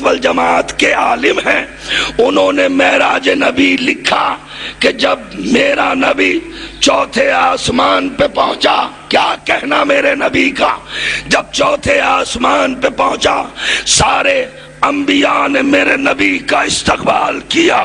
والجماعت کے عالم ہیں، انہوں نے معراج نبی لکھا کہ جب میرا نبی چوتھے آسمان پہ پہنچا، کیا کہنا میرے نبی کا، جب چوتھے آسمان پہ پہنچا سارے انبیاء نے میرے نبی کا استقبال کیا،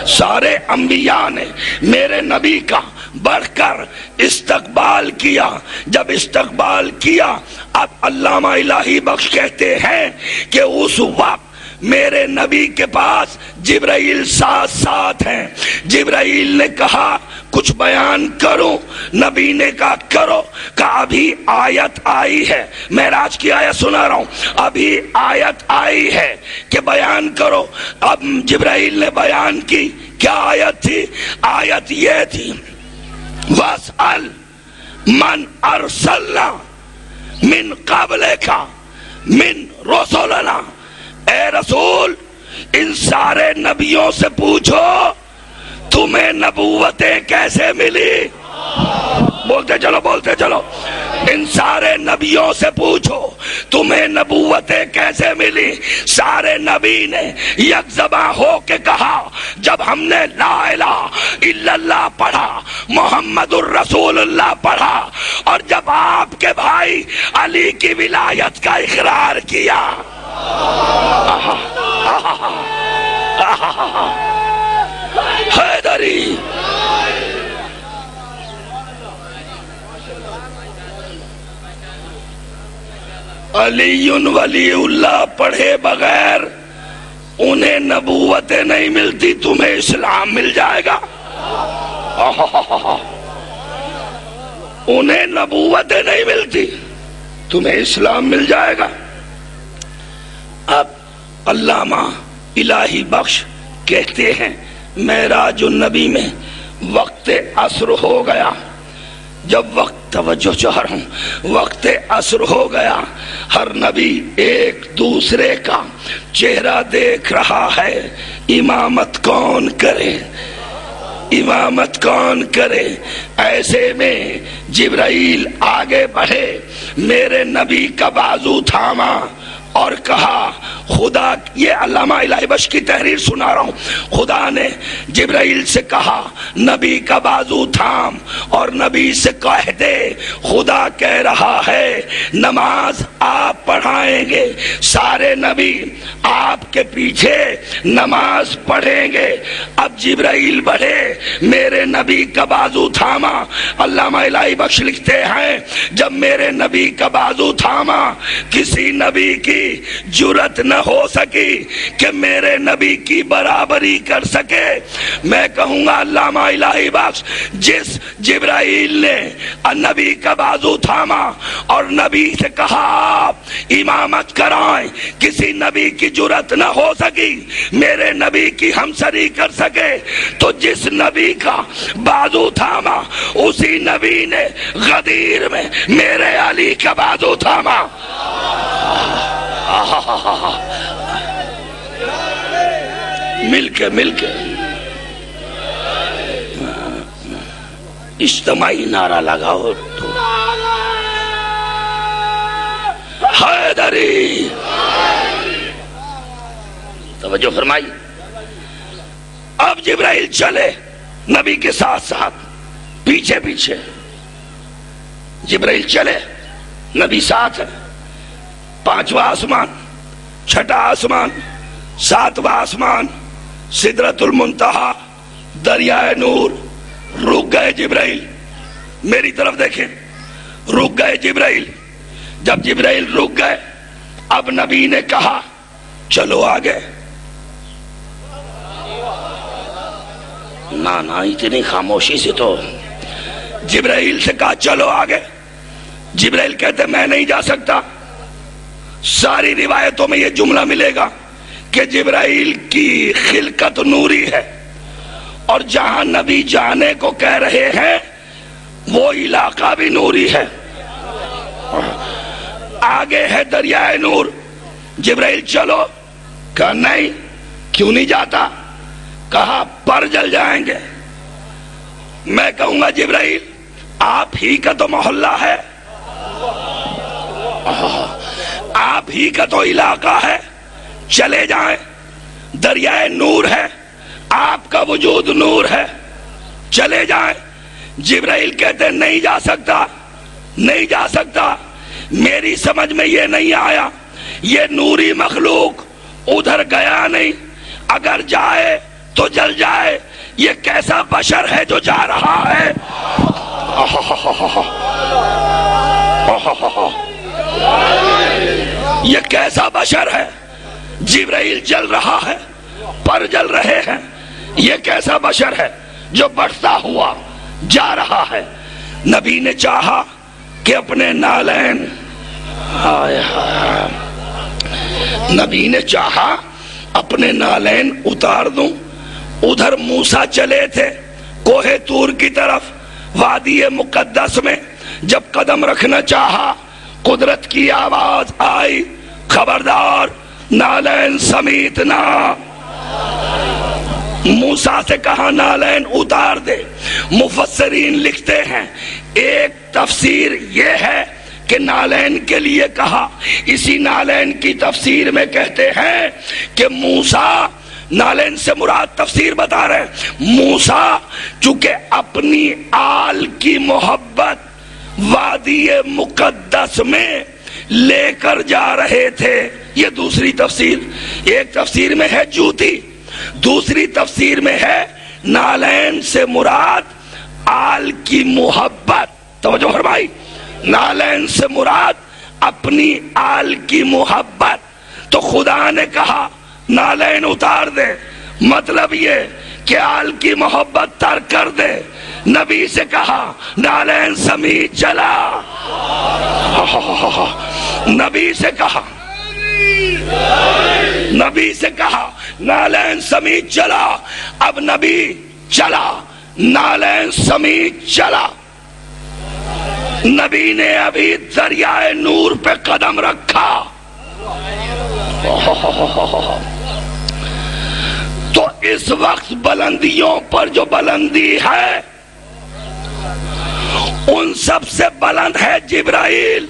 سارے انبیاء نے میرے نبی کا بڑھ کر استقبال کیا۔ جب استقبال کیا، اب علامہ الہی بخش کہتے ہیں کہ اس وقت میرے نبی کے پاس جبرائیل ساتھ ساتھ ہیں۔ جبرائیل نے کہا کچھ بیان کروں، نبی نے کہا کرو، کہا ابھی آیت آئی ہے، معراج کی آیت سنا رہا ہوں، ابھی آیت آئی ہے کہ بیان کرو۔ اب جبرائیل نے بیان کی، کیا آیت تھی؟ آیت یہ تھی وَاسْأَلْ مَنْ أَرْسَلْنَا مِنْ قَبْلِكَ مِنْ رُسُلِنَا، اے رسول ان سارے نبیوں سے پوچھو تمہیں نبوتیں کیسے ملی، بولتے چلو بولتے چلو، ان سارے نبیوں سے پوچھو تمہیں نبوتیں کیسے ملی۔ سارے نبی نے یک زباں ہو کے کہا جب ہم نے لا الہ الا اللہ پڑھا، محمد الرسول اللہ پڑھا، اور جب آپ کے بھائی علی کی ولایت کا اقرار کیا۔ حیدری علی ولی اللہ پڑھے بغیر انہیں نبوتیں نہیں ملتی، تمہیں اسلام مل جائے گا۔ انہیں نبوتیں نہیں ملتی، تمہیں اسلام مل جائے گا۔ اب علامہ الہی بخش کہتے ہیں معراج النبی میں وقت عصر ہو گیا، جب وقت توجہ چاہ رہا ہوں، وقت عصر ہو گیا، ہر نبی ایک دوسرے کا چہرہ دیکھ رہا ہے، امامت کون کرے، امامت کون کرے۔ ایسے میں جبرائیل آگے بڑھے، میرے نبی کا بازو تھاما اور کہا خدا، یہ علامہ الہی بخش کی تحریر سنا رہا ہوں، خدا نے جبرائیل سے کہا نبی کا بازو تھام اور نبی سے کہہ دے خدا کہہ رہا ہے نماز آپ پڑھائیں گے، سارے نبی آپ کے پیچھے نماز پڑھیں گے۔ اب جبرائیل بڑھے، میرے نبی کا بازو تھاما، علامہ الہی بخش لکھتے ہیں جب میرے نبی کا بازو تھاما کسی نبی کی جرت نہ ہو سکی کہ میرے نبی کی برابری کر سکے۔ میں کہوں گا علامہ الہی بخش جس جبرائیل نے نبی کا بازو تھاما اور نبی سے کہا امامت کرائیں، کسی نبی کی جرت نہ ہو سکی میرے نبی کی ہمسری کر سکے، تو جس نبی کا بازو تھاما اسی نبی نے غدیر میں میرے علی کا بازو تھاما۔ مل کے اجتماعی نعرہ لگاؤ تو حیدری، توجہ فرمائی۔ اب جبرائیل چلے نبی کے ساتھ ساتھ، پیچھے پیچھے جبرائیل چلے، نبی ساتھ ہے، پانچواں آسمان، چھٹا آسمان، ساتواں آسمان، سدرۃ المنتہا، دریائے نور، رک گئے جبرائیل، میری طرف دیکھیں، رک گئے جبرائیل۔ جب جبرائیل رک گئے اب نبی نے کہا چلو آگے، نا اتنی خاموشی سے تو جبرائیل سے کہا چلو آگے، جبرائیل کہتے میں نہیں جا سکتا۔ ساری روایتوں میں یہ جملہ ملے گا کہ جبرائیل کی خلقت نوری ہے، اور جہاں نبی جانے کو کہہ رہے ہیں وہ علاقہ بھی نوری ہے، آگے ہے دریائے نور۔ جبرائیل چلو، کہا نہیں، کیوں نہیں جاتا؟ کہا پر جل جائیں گے۔ میں کہوں گا جبرائیل آپ ہی کا تو محلہ ہے، آپ ہی کا تو علاقہ ہے، چلے جائیں، دریائے نور ہے، آپ کا وجود نور ہے، چلے جائیں۔ جبرائیل کہتے نہیں جا سکتا، نہیں جا سکتا، میری سمجھ میں یہ نہیں آیا، یہ نوری مخلوق ادھر گیا نہیں، اگر جائے تو جل جائے، یہ کیسا بشر ہے جو جا رہا ہے؟ یہ کیسا بشر ہے؟ جبرائیل جل رہا ہے، پر جل رہے ہیں، یہ کیسا بشر ہے جو بڑھتا ہوا جا رہا ہے؟ نبی نے چاہا کہ اپنے نالین، نبی نے چاہا اپنے نالین اتار دوں۔ ادھر موسیٰ چلے تھے کوہ طور کی طرف، وادی مقدس میں، جب قدم رکھنا چاہا قدرت کی آواز آئی، خبردار نالین سمیتنا۔ موسیٰ سے کہا نالین اتار دے۔ مفسرین لکھتے ہیں ایک تفسیر یہ ہے کہ نالین کے لیے کہا، اسی نالین کی تفسیر میں کہتے ہیں کہ موسیٰ، نالین سے مراد تفسیر بتا رہے ہیں، موسیٰ چونکہ اپنی آل کی محبت وادی مقدس میں لے کر جا رہے تھے، یہ دوسری تفسیر۔ ایک تفسیر میں ہے جوتی، دوسری تفسیر میں ہے نالین سے مراد آل کی محبت۔ توجہ فرمائی، نالین سے مراد اپنی آل کی محبت۔ تو خدا نے کہا نالین اتار دے، مطلب یہ کہ آل کی محبت ترک کر دے۔ نبی سے کہا نالین سمیت چلا، نبی سے کہا، نبی سے کہا نالین سمیت چلا۔ اب نبی چلا، نالین سمیت چلا۔ نبی نے ابھی دریائے نور پہ قدم رکھا تو اس وقت بلندیوں پر جو بلندی ہے ان سب سے بلند ہے جبرائیل۔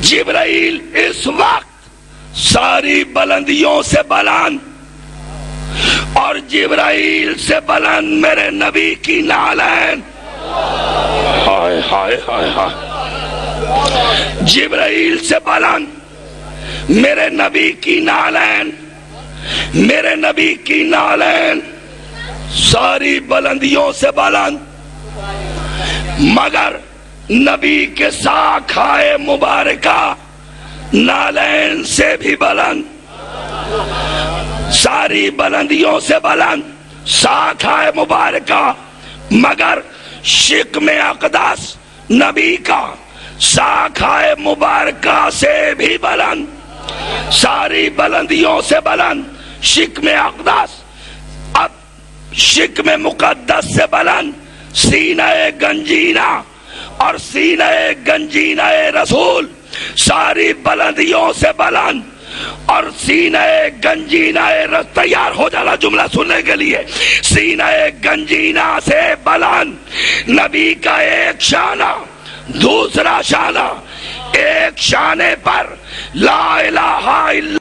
جبرائیل اس وقت ساری بلندیوں سے بلند، اور جبرائیل سے بلند میرے نبی کی نالین۔ ہائے ہائے ہائے ہائے، جبرائیل سے بلند میرے نبی کی نالین، میرے نبی کی نالین ساری بلندیوں سے بلند، مگر نبی کے ساکھائے مبارکہ نالین سے بھی بلند، ساری بلندیوں سے بلند ساکھائے مبارکہ، مگر شکم اقدس نبی کا ساکھائے مبارکہ سے بھی بلند، ساری بلندیوں سے بلند شکم اقدس۔ اب شکم مقدس سے بلند سینہ گنجینہ، اور سینہ گنجینہ رسول ساری بلندیوں سے بلند، اور سینہ گنجینہ تیار ہو جانا جملہ سننے کے لیے، سینہ گنجینہ سے بلند نبی کا ایک شانہ دوسرا شانہ، ایک شانے پر لا الہ الا